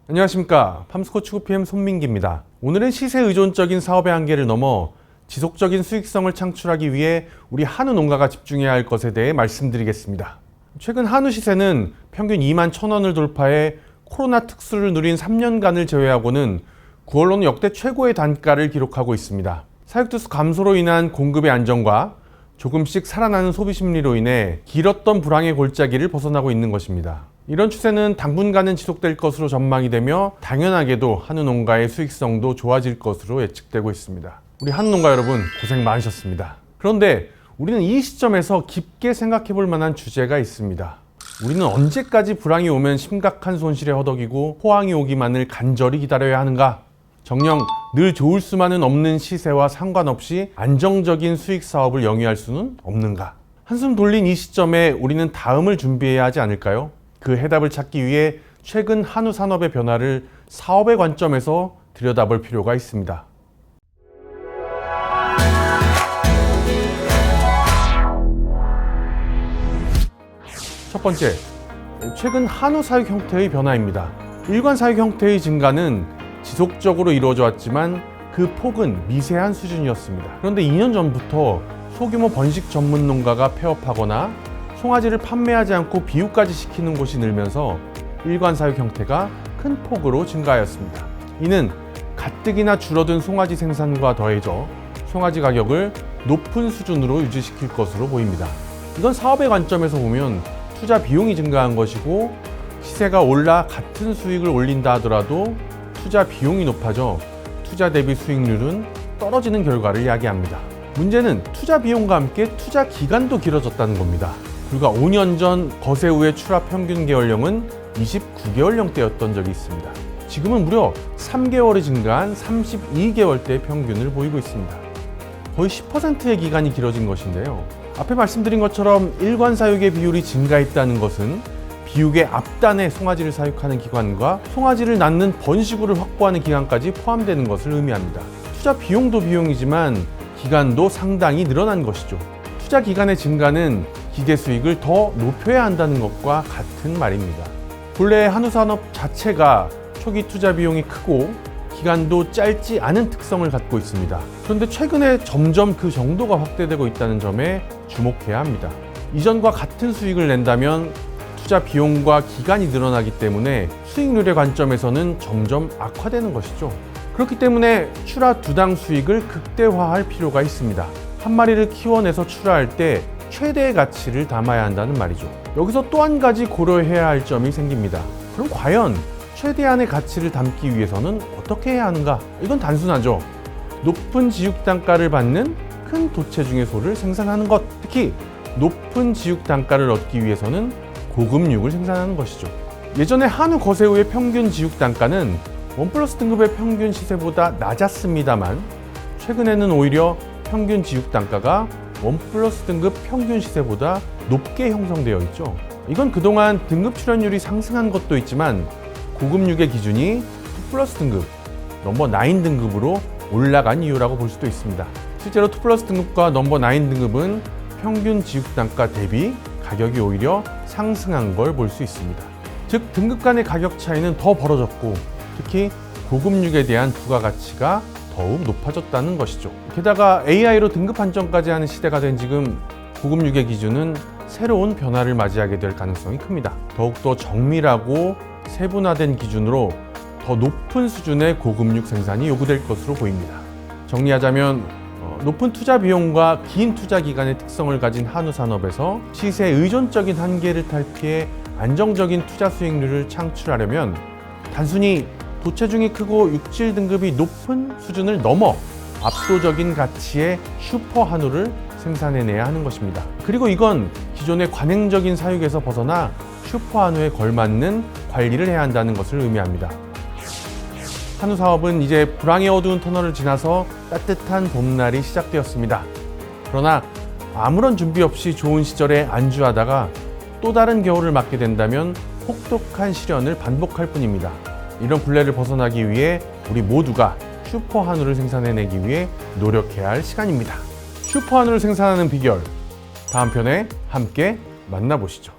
안녕하십니까. 팜스코 추구 PM 손민기입니다. 오늘은 시세 의존적인 사업의 한계를 넘어 지속적인 수익성을 창출하기 위해 우리 한우 농가가 집중해야 할 것에 대해 말씀드리겠습니다. 최근 한우 시세는 평균 21,000원을 돌파해 코로나 특수를 누린 3년간을 제외하고는 9월로는 역대 최고의 단가를 기록하고 있습니다. 사육두수 감소로 인한 공급의 안정과 조금씩 살아나는 소비 심리로 인해 길었던 불황의 골짜기를 벗어나고 있는 것입니다. 이런 추세는 당분간은 지속될 것으로 전망이 되며 당연하게도 한우 농가의 수익성도 좋아질 것으로 예측되고 있습니다. 우리 한우 농가 여러분 고생 많으셨습니다. 그런데 우리는 이 시점에서 깊게 생각해 볼 만한 주제가 있습니다. 우리는 언제까지 불황이 오면 심각한 손실에 허덕이고 호황이 오기만을 간절히 기다려야 하는가? 정녕 늘 좋을 수만은 없는 시세와 상관없이 안정적인 수익 사업을 영위할 수는 없는가? 한숨 돌린 이 시점에 우리는 다음을 준비해야 하지 않을까요? 그 해답을 찾기 위해 최근 한우 산업의 변화를 사업의 관점에서 들여다볼 필요가 있습니다. 첫 번째, 최근 한우 사육 형태의 변화입니다. 일관 사육 형태의 증가는 지속적으로 이루어져 왔지만 그 폭은 미세한 수준이었습니다. 그런데 2년 전부터 소규모 번식 전문 농가가 폐업하거나 송아지를 판매하지 않고 비육까지 시키는 곳이 늘면서 일관 사육 형태가 큰 폭으로 증가하였습니다. 이는 가뜩이나 줄어든 송아지 생산과 더해져 송아지 가격을 높은 수준으로 유지시킬 것으로 보입니다. 이건 사업의 관점에서 보면 투자 비용이 증가한 것이고 시세가 올라 같은 수익을 올린다 하더라도 투자 비용이 높아져 투자 대비 수익률은 떨어지는 결과를 이야기합니다. 문제는 투자 비용과 함께 투자 기간도 길어졌다는 겁니다. 불과 5년 전 거세우의 출하 평균 개월령은 29개월령대였던 적이 있습니다. 지금은 무려 3개월이 증가한 32개월대의 평균을 보이고 있습니다. 거의 10%의 기간이 길어진 것인데요. 앞에 말씀드린 것처럼 일관 사육의 비율이 증가했다는 것은 비육의 앞단에 송아지를 사육하는 기간과 송아지를 낳는 번식우를 확보하는 기간까지 포함되는 것을 의미합니다. 투자 비용도 비용이지만 기간도 상당히 늘어난 것이죠. 투자 기간의 증가는 기대 수익을 더 높여야 한다는 것과 같은 말입니다. 본래 한우 산업 자체가 초기 투자 비용이 크고 기간도 짧지 않은 특성을 갖고 있습니다. 그런데 최근에 점점 그 정도가 확대되고 있다는 점에 주목해야 합니다. 이전과 같은 수익을 낸다면 투자 비용과 기간이 늘어나기 때문에 수익률의 관점에서는 점점 악화되는 것이죠. 그렇기 때문에 출하 두당 수익을 극대화할 필요가 있습니다. 한 마리를 키워내서 출하할 때 최대의 가치를 담아야 한다는 말이죠. 여기서 또 한 가지 고려해야 할 점이 생깁니다. 그럼 과연 최대한의 가치를 담기 위해서는 어떻게 해야 하는가? 이건 단순하죠. 높은 지육 단가를 받는 큰 도체중의 소를 생산하는 것. 특히 높은 지육 단가를 얻기 위해서는 고급육을 생산하는 것이죠. 예전에 한우 거세우의 평균 지육 단가는 원플러스 등급의 평균 시세보다 낮았습니다만 최근에는 오히려 평균 지육 단가가 원플러스 등급 평균 시세보다 높게 형성되어 있죠. 이건 그동안 등급 출현율이 상승한 것도 있지만 고급육의 기준이 2 플러스 등급, 넘버 9 등급으로 올라간 이유라고 볼 수도 있습니다. 실제로 2 플러스 등급과 넘버 9 등급은 평균 지육 단가 대비 가격이 오히려 상승한 걸 볼 수 있습니다. 즉 등급 간의 가격 차이는 더 벌어졌고 특히 고급육에 대한 부가가치가 더욱 높아졌다는 것이죠. 게다가 AI로 등급 판정까지 하는 시대가 된 지금 고급육의 기준은 새로운 변화를 맞이하게 될 가능성이 큽니다. 더욱더 정밀하고 세분화된 기준으로 더 높은 수준의 고급육 생산이 요구될 것으로 보입니다. 정리하자면 높은 투자 비용과 긴 투자 기간의 특성을 가진 한우 산업에서 시세 의존적인 한계를 탈피해 안정적인 투자 수익률을 창출하려면 단순히 도체중이 크고 육질 등급이 높은 수준을 넘어 압도적인 가치의 슈퍼 한우를 생산해내야 하는 것입니다. 그리고 이건 기존의 관행적인 사육에서 벗어나 슈퍼 한우에 걸맞는 관리를 해야 한다는 것을 의미합니다. 한우 사업은 이제 불황의 어두운 터널을 지나서 따뜻한 봄날이 시작되었습니다. 그러나 아무런 준비 없이 좋은 시절에 안주하다가 또 다른 겨울을 맞게 된다면 혹독한 시련을 반복할 뿐입니다. 이런 굴레를 벗어나기 위해 우리 모두가 슈퍼 한우를 생산해내기 위해 노력해야 할 시간입니다. 슈퍼 한우를 생산하는 비결, 다음 편에 함께 만나보시죠.